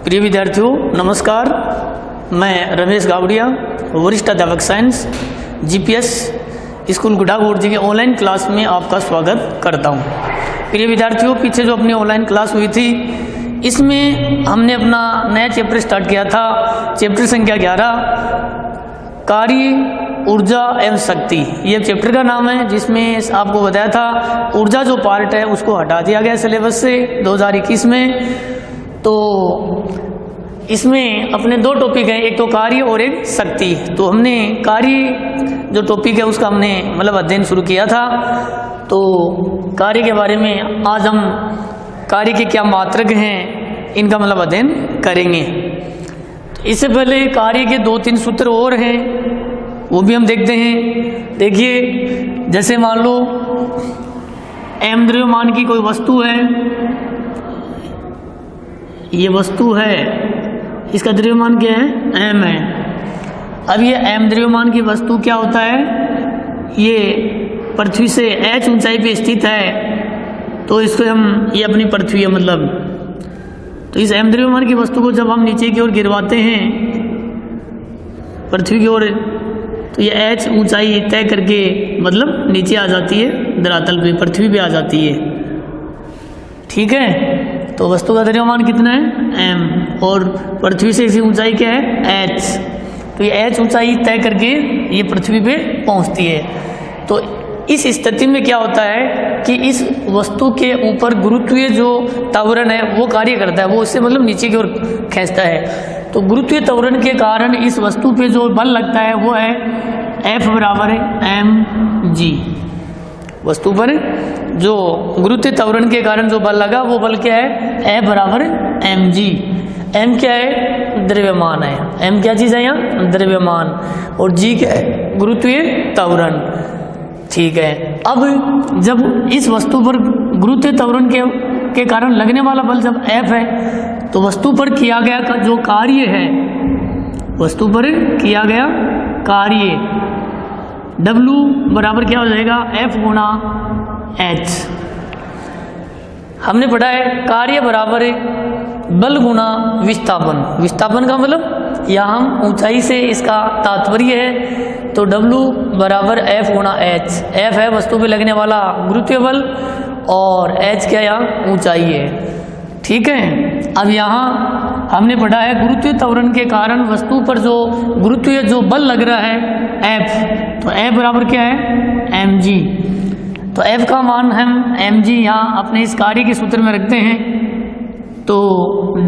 प्रिय विद्यार्थियों नमस्कार, मैं रमेश गावड़िया, वरिष्ठ अध्यापक साइंस जीपीएस स्कूल गुडागोड़ जी के ऑनलाइन क्लास में आपका स्वागत करता हूं। प्रिय विद्यार्थियों, पीछे जो अपनी ऑनलाइन क्लास हुई थी इसमें हमने अपना नया चैप्टर स्टार्ट किया था, चैप्टर संख्या 11 कार्य ऊर्जा एवं शक्ति। ये चैप्टर का नाम है, जिसमें आपको बताया था ऊर्जा जो पार्ट है उसको हटा दिया गया सिलेबस से 2021 में। तो इसमें अपने दो टॉपिक हैं, एक तो कार्य और एक शक्ति। तो हमने कार्य जो टॉपिक है उसका हमने अध्ययन शुरू किया था। तो कार्य के बारे में आज हम कार्य के क्या मात्रक हैं इनका अध्ययन करेंगे। तो इससे पहले कार्य के 2-3 सूत्र और हैं, वो भी हम देखते हैं। देखिए, जैसे मान लो m द्रव्यमान की कोई वस्तु है, ये वस्तु है, इसका द्रव्यमान क्या है, m है। अब ये m द्रव्यमान की वस्तु क्या होता है, ये पृथ्वी से h ऊंचाई पे स्थित है। तो इसको हम, ये अपनी पृथ्वी है तो इस m द्रव्यमान की वस्तु को जब हम नीचे की ओर गिरवाते हैं पृथ्वी की ओर, तो ये h ऊंचाई तय करके नीचे आ जाती है, धरातल पे पृथ्वी पे आ जाती है। ठीक है, तो वस्तु का द्रव्यमान कितना है, m, और पृथ्वी से इसी ऊंचाई क्या है, h। तो ये h ऊंचाई तय करके ये पृथ्वी पे पहुंचती है। तो इस स्थिति में क्या होता है कि इस वस्तु के ऊपर गुरुत्वीय जो त्वरण है वो कार्य करता है, वो इससे नीचे की ओर खींचता है। तो गुरुत्वीय त्वरण के कारण इस वस्तु पे जो बल लगता है वो है F बराबर है mg। वस्तु पर जो गुरुत्वीय त्वरण के कारण जो बल लगा वो बल क्या है, F बराबर mg। m क्या है, द्रव्यमान है। m क्या चीज़ है यहाँ, द्रव्यमान, और g क्या है, गुरुत्वीय त्वरण। ठीक है, अब जब इस वस्तु पर गुरुत्वीय त्वरण के कारण लगने वाला बल जब F है, तो वस्तु पर किया गया जो कार्य है, वस्तु पर किया गया कार्य W बराबर क्या हो जाएगा, F गुणा H। हमने पढ़ा है कार्य बराबर बल गुणा विस्थापन। विस्थापन का यहाँ हम ऊंचाई से इसका तात्पर्य है। तो W बराबर F गुणा H। F है वस्तु पे लगने वाला गुरुत्वीय बल और H क्या यहाँ ऊंचाई है। ठीक है, अब यहाँ हमने पढ़ा है गुरुत्वीय त्वरण के कारण वस्तु पर जो गुरुत्वीय जो बल लग रहा है F, तो F बराबर क्या है, mg। तो F का मान हम mg यहाँ अपने इस कार्य के सूत्र में रखते हैं। तो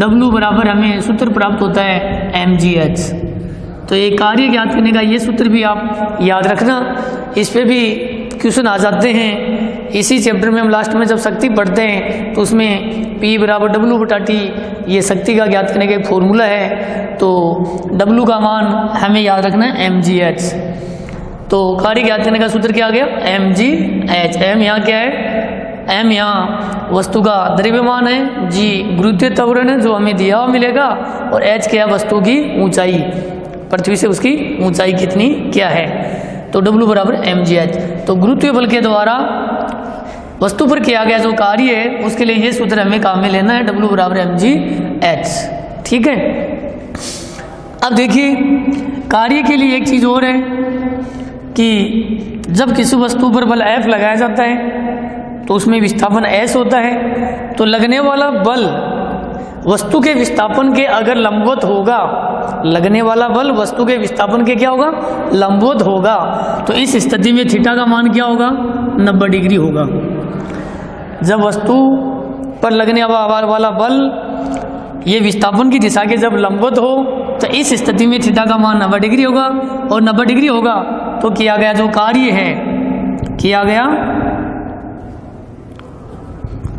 W बराबर हमें सूत्र प्राप्त होता है mgh। तो ये कार्य ज्ञात करने का ये सूत्र भी आप याद रखना, इस पे भी क्वेश्चन आ जाते हैं। इसी चैप्टर में हम लास्ट में जब शक्ति पढ़ते हैं तो उसमें P बराबर W बटा T ये शक्ति का ज्ञात करने का एक फॉर्मूला है। तो W का मान हमें याद रखना है mgh। तो कार्य ज्ञात करने का सूत्र क्या आ गया, mgh। m यहाँ क्या है, m यहाँ वस्तु का द्रव्यमान है, g गुरुत्वीय त्वरण है जो हमें दिया हुआ मिलेगा, और h क्या है, वस्तु की ऊंचाई, पृथ्वी से उसकी ऊंचाई कितनी क्या है। तो W बराबर mgh। तो गुरुत्वीय बल के द्वारा वस्तु पर किया गया जो कार्य है उसके लिए ये सूत्र हमें काम में लेना है, W बराबर mgh। ठीक है, अब देखिए कार्य के लिए एक चीज़ और है कि जब किसी वस्तु पर बल F लगाया जाता है तो उसमें विस्थापन S होता है। तो लगने वाला बल वस्तु के विस्थापन के अगर लंबवत होगा, लगने वाला बल वस्तु के विस्थापन के क्या होगा, लंबवत होगा, तो इस स्थिति में थीटा का मान क्या होगा, 90 डिग्री होगा। जब वस्तु पर लगने वाला बल ये विस्थापन की दिशा के जब लंबवत हो तो इस स्थिति में थीटा का मान 90 डिग्री होगा, और 90 डिग्री होगा तो किया गया जो कार्य है, किया गया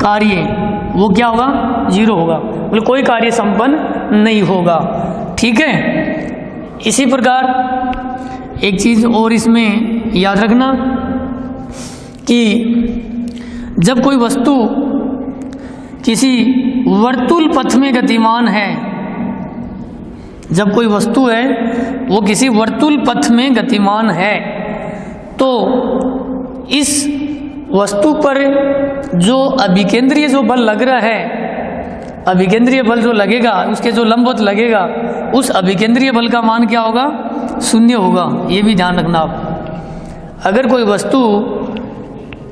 कार्य वो क्या होगा, 0 होगा, कोई कार्य संपन्न नहीं होगा। ठीक है, इसी प्रकार एक चीज़ और इसमें याद रखना कि जब कोई वस्तु किसी वर्तुल पथ में गतिमान है, जब कोई वस्तु है वो किसी वर्तुल पथ में गतिमान है, तो इस वस्तु पर जो अभिकेंद्रीय जो बल लग रहा है, अभिकेंद्रीय बल जो लगेगा उसके जो लंबवत लगेगा उस अभिकेंद्रीय बल का मान क्या होगा, 0 होगा। ये भी ध्यान रखना आप। अगर कोई वस्तु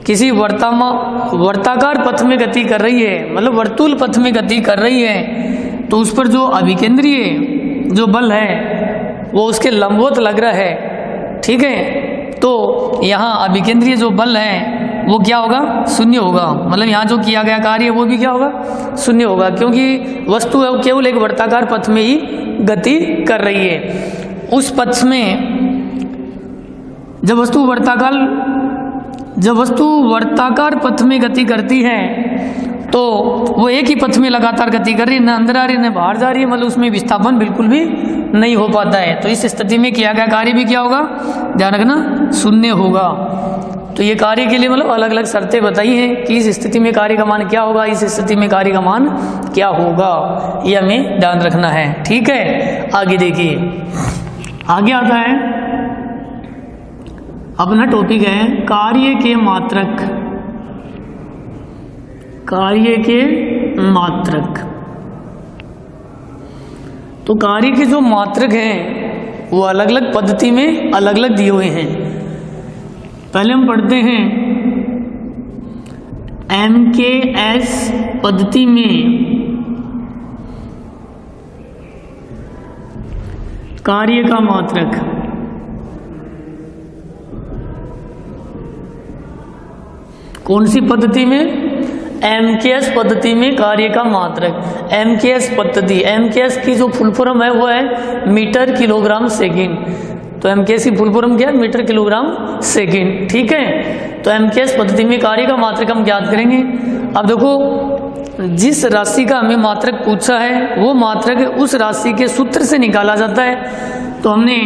किसी वर्ताकार पथ में गति कर रही है, मतलब वर्तुल पथ में गति कर रही है, तो उस पर जो अभिकेंद्रीय जो बल है वो उसके लंबवत लग रहा है, ठीक है। तो यहाँ अभिकेंद्रीय जो बल है वो क्या होगा, 0 होगा। मतलब यहाँ जो किया गया कार्य वो भी क्या होगा, 0 होगा, क्योंकि वस्तु है केवल एक वर्ताकार पथ में ही गति कर रही है। उस पथ में जब वस्तु वर्ताकार पथ में गति करती है तो वो एक ही पथ में लगातार गति कर रही है, न अंदर आ रही है न बाहर जा रही है, मतलब उसमें विस्थापन बिल्कुल भी नहीं हो पाता है। तो इस स्थिति में किया गया कार्य भी क्या होगा, ध्यान रखना, 0 होगा। तो ये कार्य के लिए मतलब अलग अलग शर्तें बताई हैं कि इस स्थिति में कार्य का मान क्या होगा, इस स्थिति में कार्य का मान क्या होगा, ये हमें ध्यान रखना है, ठीक है। आगे देखिए, आगे आता है अपना टॉपिक है कार्य के मात्रक। कार्य के मात्रक, तो कार्य के जो मात्रक हैं वो अलग अलग पद्धति में अलग अलग दिए हुए हैं। पहले हम पढ़ते हैं MKS पद्धति में कार्य का मात्रक। कौन सी पद्धति में, MKS पद्धति में कार्य का मात्रक। MKS पद्धति, MKS की जो फुल फॉर्म है वो है मीटर किलोग्राम सेकंड। तो MKS की फुल फॉर्म क्या है, मीटर किलोग्राम सेकंड, ठीक है। तो MKS पद्धति में कार्य का मात्रक हम ज्ञात करेंगे। अब देखो, जिस राशि का हमें मात्रक पूछा है वो मात्रक उस राशि के सूत्र से निकाला जाता है। तो हमने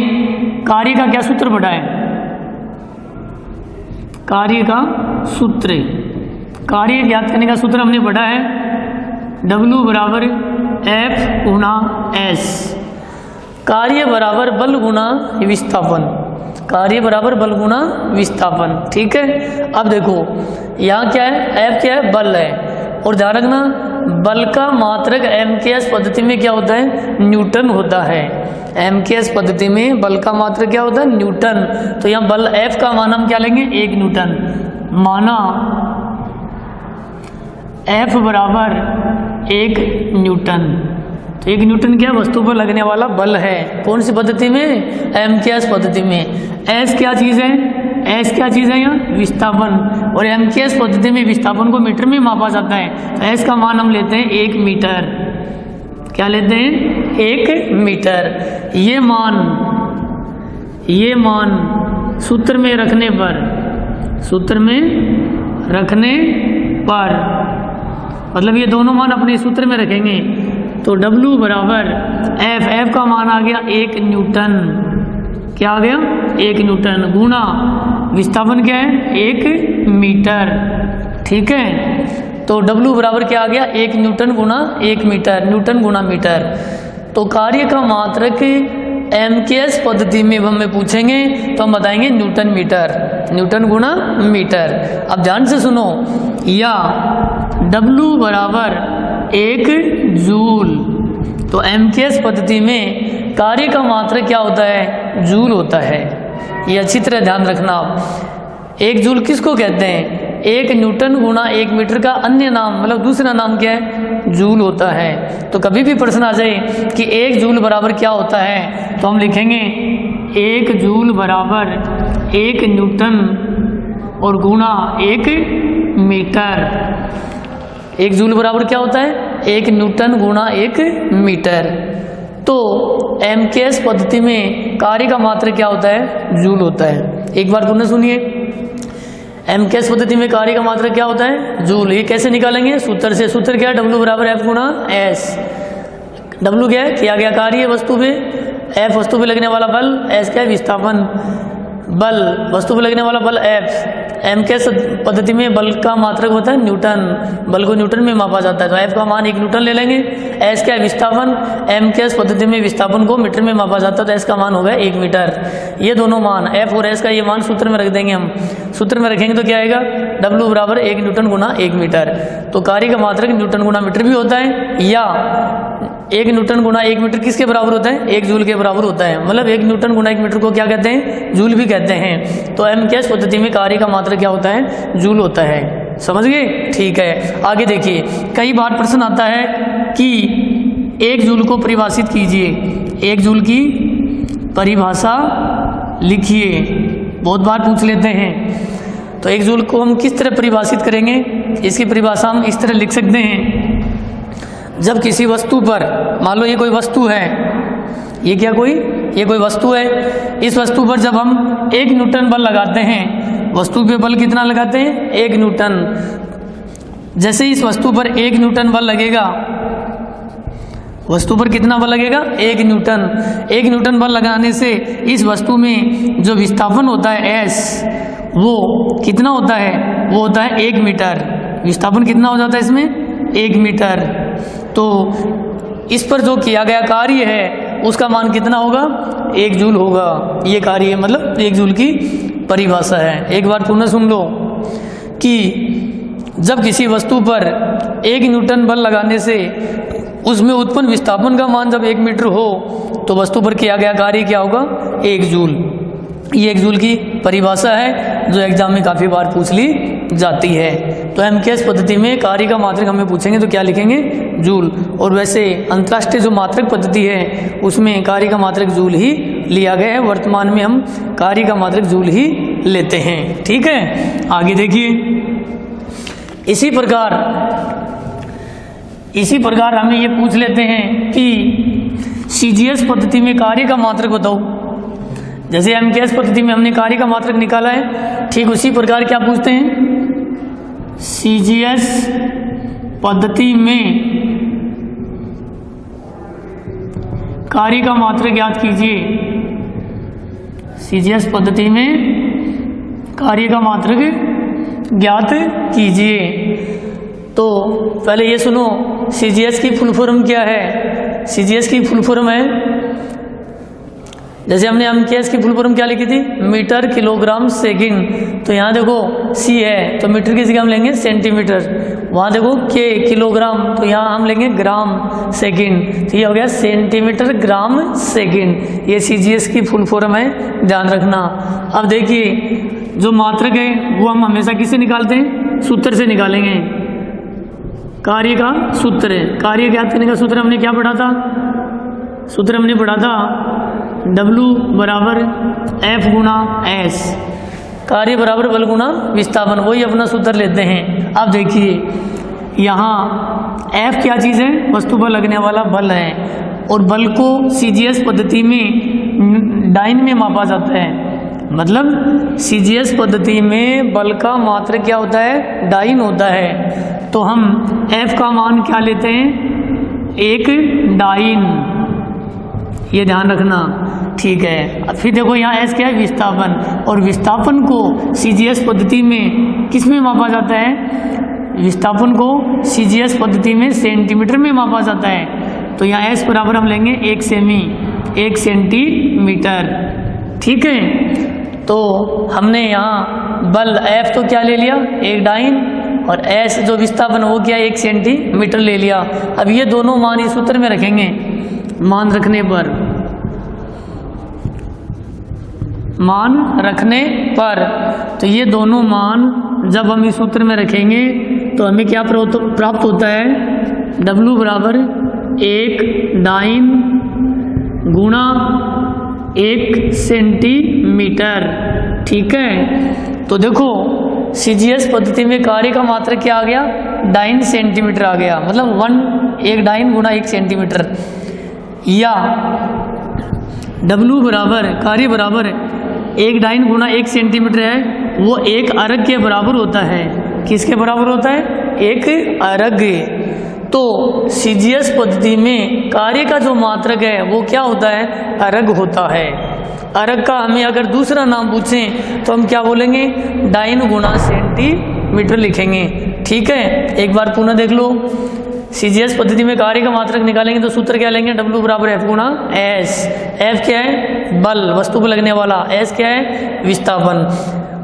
कार्य का क्या सूत्र पढ़ा है, कार्य का सूत्र, कार्य ज्ञात करने का सूत्र हमने पढ़ा है W बराबर F गुणा S। कार्य बराबर बल गुणा विस्थापन, कार्य बराबर बल गुणा विस्थापन, ठीक है। अब देखो यहाँ क्या है, F क्या है, बल है, और ध्यान रखना बल का मात्रक MKS पद्धति में क्या होता है, न्यूटन होता है। MKS पद्धति में बल का मात्रक क्या होता है, न्यूटन। तो यहाँ बल F का मान हम क्या लेंगे, 1 न्यूटन। माना F बराबर 1 न्यूटन। तो 1 न्यूटन क्या वस्तु पर लगने वाला बल है। कौन सी पद्धति में, MKS पद्धति में। S क्या चीज़ है, S क्या चीज़ है यहाँ, विस्थापन, और MKS पद्धति में विस्थापन को मीटर में मापा जाता है। तो S का मान हम लेते हैं 1 मीटर। क्या लेते हैं, 1 मीटर। ये मान सूत्र में रखने पर मतलब ये दोनों मान अपने सूत्र में रखेंगे। तो W बराबर F का मान आ गया 1 न्यूटन। क्या आ गया, 1 न्यूटन गुणा विस्थापन क्या है, 1 मीटर, ठीक है। तो W बराबर क्या आ गया, 1 न्यूटन गुणा 1 मीटर, न्यूटन गुणा मीटर। तो कार्य का मात्रक MKS पद्धति में हमें पूछेंगे तो हम बताएंगे न्यूटन मीटर, न्यूटन गुणा मीटर। अब ध्यान से सुनो, या W बराबर 1 जूल। तो MKS पद्धति में कार्य का मात्रक क्या होता है, जूल होता है। ये अच्छी तरह ध्यान रखना आप। 1 जूल किसको कहते हैं, 1 न्यूटन गुणा 1 मीटर का अन्य नाम, मतलब दूसरा नाम क्या है, जूल होता है। तो कभी भी प्रश्न आ जाए कि 1 जूल बराबर क्या होता है, तो हम लिखेंगे 1 जूल बराबर 1 न्यूटन और गुणा 1 मीटर। 1 जूल बराबर क्या होता है, 1 न्यूटन गुणा 1 मीटर। तो MKS पद्धति में कार्य का मात्रक क्या होता है, जूल होता है। एक बार पुनः सुनिए, MKS पद्धति में कार्य का मात्रक क्या होता है, जूल। ये कैसे निकालेंगे, सूत्र से। सूत्र क्या है, W बराबर F गुणा S। W क्या है, किया गया कार्य वस्तु पे, F वस्तु पे लगने वाला बल, S क्या है, विस्थापन। बल, वस्तु पर लगने वाला बल F, एम के पद्धति में बल का मात्रक होता है न्यूटन, बल को न्यूटन में मापा जाता है, तो F का मान 1 न्यूटन ले लेंगे। एस क्या है विस्थापन, एम के पद्धति में विस्थापन को मीटर में मापा जाता है, तो एस का मान हो गया 1 मीटर। ये दोनों मान F और S का ये मान सूत्र में रख देंगे हम, सूत्र में रखेंगे तो क्या आएगा W बराबर 1 न्यूटन गुना 1 मीटर। तो कार्य का मात्रक न्यूटन गुना मीटर भी होता है, या 1 न्यूटन गुना 1 मीटर किसके बराबर होता है, 1 जूल के बराबर होता है। मतलब 1 न्यूटन गुना 1 मीटर को क्या कहते हैं, जूल भी कहते हैं। तो एम के पद्धति में कार्य का मात्रक क्या होता है, जूल होता है। समझ गए, ठीक है। आगे देखिए, कई बार प्रश्न आता है कि 1 जूल को परिभाषित कीजिए, 1 जूल की परिभाषा लिखिए, बहुत बार पूछ लेते हैं। तो 1 जूल को हम किस तरह परिभाषित करेंगे, इसकी परिभाषा हम इस तरह लिख सकते हैं। जब किसी वस्तु पर, मान लो ये कोई वस्तु है, ये क्या ये कोई वस्तु है, इस वस्तु पर जब हम 1 न्यूटन बल लगाते हैं, वस्तु पे बल कितना लगाते हैं, 1 न्यूटन। जैसे इस वस्तु पर 1 न्यूटन बल लगेगा, वस्तु पर कितना बल लगेगा, 1 न्यूटन। 1 न्यूटन बल लगाने से इस वस्तु में जो विस्थापन होता है S, वो कितना होता है, वो होता है 1 मीटर। विस्थापन कितना हो जाता है इसमें, 1 मीटर। तो इस पर जो किया गया कार्य है उसका मान कितना होगा, 1 जूल होगा। ये कार्य मतलब 1 जूल की परिभाषा है। एक बार पुनः सुन लो कि जब किसी वस्तु पर 1 न्यूटन बल लगाने से उसमें उत्पन्न विस्थापन का मान जब 1 मीटर हो, तो वस्तु पर किया गया कार्य क्या होगा, 1 जूल। ये 1 जूल की परिभाषा है जो एग्जाम में काफ़ी बार पूछ ली जाती है। तो एमकेएस पद्धति में कार्य का मात्रक हमें पूछेंगे तो क्या लिखेंगे, जूल। और वैसे अंतर्राष्ट्रीय जो मात्रक पद्धति है उसमें कार्य का मात्रक जूल ही लिया गया है। वर्तमान में हम कार्य का मात्रक जूल ही लेते हैं। ठीक है, आगे देखिए। इसी प्रकार हमें ये पूछ लेते हैं कि सीजीएस पद्धति में कार्य का मात्रक बताओ। जैसे एमकेएस पद्धति में हमने कार्य का मात्रक निकाला है, ठीक उसी प्रकार क्या पूछते हैं, सीजीएस पद्धति में कार्य का मात्रक ज्ञात कीजिए। सीजीएस पद्धति में कार्य का मात्रक ज्ञात कीजिए। तो पहले ये सुनो, सीजीएस की फुल फॉर्म क्या है। सीजीएस की फुल फॉर्म है, जैसे हमने एमकेएस की फुल फॉर्म क्या लिखी थी, मीटर किलोग्राम सेकंड। तो यहाँ देखो सी है तो मीटर की जगह हम लेंगे सेंटीमीटर। वहाँ देखो के किलोग्राम, तो यहाँ हम लेंगे ग्राम सेकंड। तो ये हो गया सेंटीमीटर ग्राम सेकंड। ये सीजीएस की फुल फॉर्म है, ध्यान रखना। अब देखिए जो मात्रक है वो हम हमेशा किससे निकालते हैं, सूत्र से निकालेंगे। कार्य का सूत्र है, कार्य ज्ञात करने का सूत्र हमने क्या पढ़ा था, सूत्र हमने पढ़ा था W बराबर F गुना S, कार्य बराबर बल गुना विस्थापन, वही अपना सूत्र लेते हैं। अब देखिए यहाँ F क्या चीज़ है, वस्तु पर लगने वाला बल है, और बल को सीजीएस पद्धति में डाइन में मापा जाता है। मतलब सीजीएस पद्धति में बल का मात्रक क्या होता है, डाइन होता है। तो हम F का मान क्या लेते हैं, 1 डाइन, ये ध्यान रखना। ठीक है, फिर देखो यहाँ S क्या है, विस्थापन, और विस्थापन को सीजीएस पद्धति में किस में मापा जाता है, विस्थापन को सीजीएस पद्धति में सेंटीमीटर में मापा जाता है। तो यहाँ S बराबर हम लेंगे 1 सेमी, 1 सेंटीमीटर। ठीक है, तो हमने यहाँ बल F तो क्या ले लिया, 1 डाइन, और S जो विस्थापन वो क्या 1 सेंटीमीटर ले लिया। अब ये दोनों मान इस सूत्र में रखेंगे। मान रखने पर तो ये दोनों मान जब हम इस सूत्र में रखेंगे तो हमें क्या प्राप्त होता है, W बराबर 1 डाइन गुणा 1 सेंटीमीटर। ठीक है, तो देखो सीजीएस पद्धति में कार्य का मात्रक क्या आ गया, डाइन सेंटीमीटर आ गया। मतलब 1 डाइन गुणा 1 सेंटीमीटर, या W बराबर कार्य बराबर 1 डाइन गुणा 1 सेंटीमीटर है, वो 1 अर्घ के बराबर होता है। किसके बराबर होता है, 1 अर्घ। तो सीजीएस पद्धति में कार्य का जो मात्रक है वो क्या होता है, अर्घ होता है। अर्घ का हमें अगर दूसरा नाम पूछें तो हम क्या बोलेंगे, डाइन गुणा सेंटीमीटर लिखेंगे। ठीक है, एक बार पुनः देख लो। सीजीएस पद्धति में कार्य का मात्रक निकालेंगे तो सूत्र क्या लेंगे, W बराबर F गुणा S। F क्या है, बल, वस्तु पर लगने वाला। S क्या है, विस्थापन।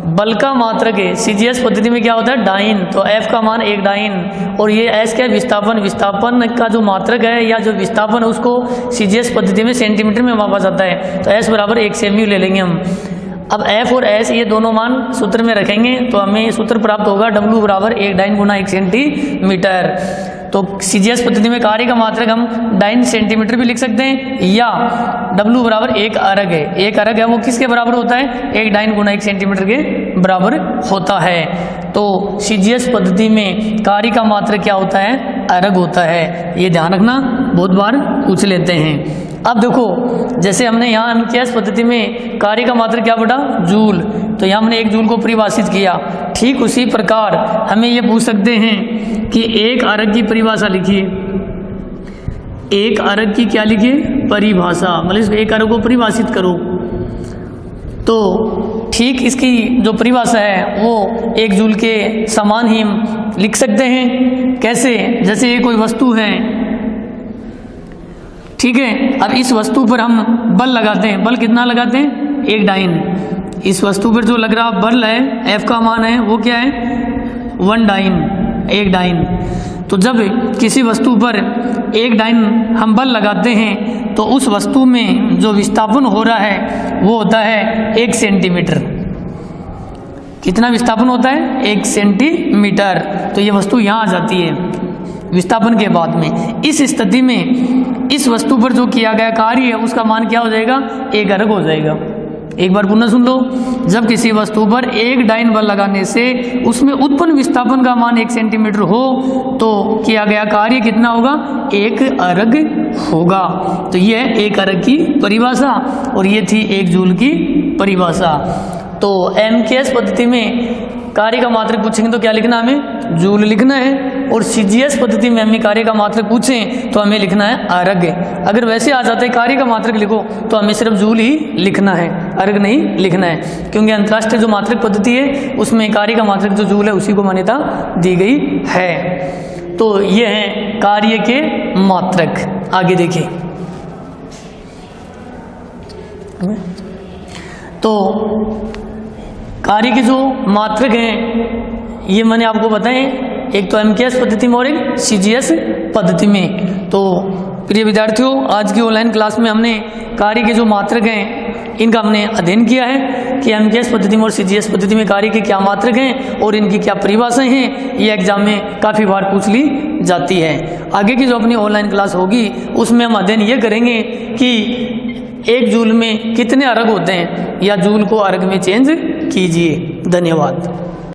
बल का मात्रक है सीजीएस पद्धति में क्या होता है, डाइन, तो F का मान 1 डाइन, और ये S क्या है, विस्थापन। विस्थापन का जो मात्रक है या जो विस्थापन है उसको सीजीएस पद्धति में सेंटीमीटर में मापा जाता है, तो S बराबर 1 सेमी ले लेंगे हम। अब F और S ये दोनों मान सूत्र में रखेंगे तो हमें ये सूत्र प्राप्त होगा, W बराबर 1 डाइन गुणा 1 सेंटीमीटर। तो सीजीएस पद्धति में कार्य का मात्रक हम डाइन सेंटीमीटर भी लिख सकते हैं, या W बराबर 1 अर्घ है। 1 अर्घ है वो किसके बराबर होता है, 1 डाइन गुणा 1 सेंटीमीटर के बराबर होता है। तो सीजीएस पद्धति में कार्य का मात्रक क्या होता है, अर्घ होता है। ये ध्यान रखना, बहुत बार पूछ लेते हैं। अब देखो, जैसे हमने यहाँ एमकेएस पद्धति में कार्य का मात्रक क्या बढ़ा, जूल, तो यहाँ हमने 1 जूल को परिभाषित किया। ठीक उसी प्रकार हमें ये पूछ सकते हैं कि 1 अर्घ की परिभाषा लिखिए। 1 अर्घ की क्या लिखिए, परिभाषा, मतलब इसको 1 अर्घ को परिभाषित करो। तो ठीक इसकी जो परिभाषा है वो 1 जूल के समान ही हम लिख सकते हैं। कैसे, जैसे ये कोई वस्तु है, ठीक है, अब इस वस्तु पर हम बल लगाते हैं। बल कितना लगाते हैं, 1 डाइन। इस वस्तु पर जो लग रहा बल है, F का मान है वो क्या है, 1 डाइन, 1 डाइन। तो जब किसी वस्तु पर 1 डाइन हम बल लगाते हैं तो उस वस्तु में जो विस्थापन हो रहा है वो होता है 1 सेंटीमीटर। कितना विस्थापन होता है, 1 सेंटीमीटर। तो ये वस्तु यहाँ आ जाती है विस्थापन के बाद में। इस स्थिति में इस वस्तु पर जो किया गया कार्य है उसका मान क्या हो जाएगा, 1 अर्घ हो जाएगा। एक बार पुनः सुन लो, जब किसी वस्तु पर 1 डाइन बल लगाने से उसमें उत्पन्न विस्थापन का मान 1 सेंटीमीटर हो तो किया गया कार्य कितना होगा, 1 अर्घ होगा। तो ये है 1 अर्घ की परिभाषा और ये थी 1 जूल की परिभाषा। तो एमकेएस पद्धति में कार्य का मात्रक पूछेंगे तो क्या लिखना, हमें जूल लिखना है, और सीजीएस पद्धति में हमें कार्य का मात्रक पूछें तो हमें लिखना है अर्घ। अगर वैसे आ जाता है कार्य का मात्रक लिखो तो हमें सिर्फ जूल ही लिखना है, अर्घ नहीं लिखना है, क्योंकि अंतर्राष्ट्रीय जो मात्रक पद्धति है उसमें कार्य का मात्रक जो जूल है उसी को मान्यता दी गई है। तो ये है कार्य के मात्रक। आगे देखिए, तो कार्य के जो मात्रक हैं ये मैंने आपको बताए, एक तो एमकेएस पद्धति में और एक सीजीएस पद्धति में। तो प्रिय विद्यार्थियों, आज की ऑनलाइन क्लास में हमने कार्य के जो मात्रक हैं इनका हमने अध्ययन किया है कि एमकेएस पद्धति में और सीजीएस पद्धति में कार्य के क्या मात्रक हैं और इनकी क्या परिभाषाएं हैं। ये एग्जाम में काफ़ी बार पूछ ली जाती है। आगे की जो अपनी ऑनलाइन क्लास होगी उसमें हम अध्ययन ये करेंगे कि 1 जूल में कितने अर्घ होते हैं, या जूल को अर्घ में चेंज कीजिए। धन्यवाद।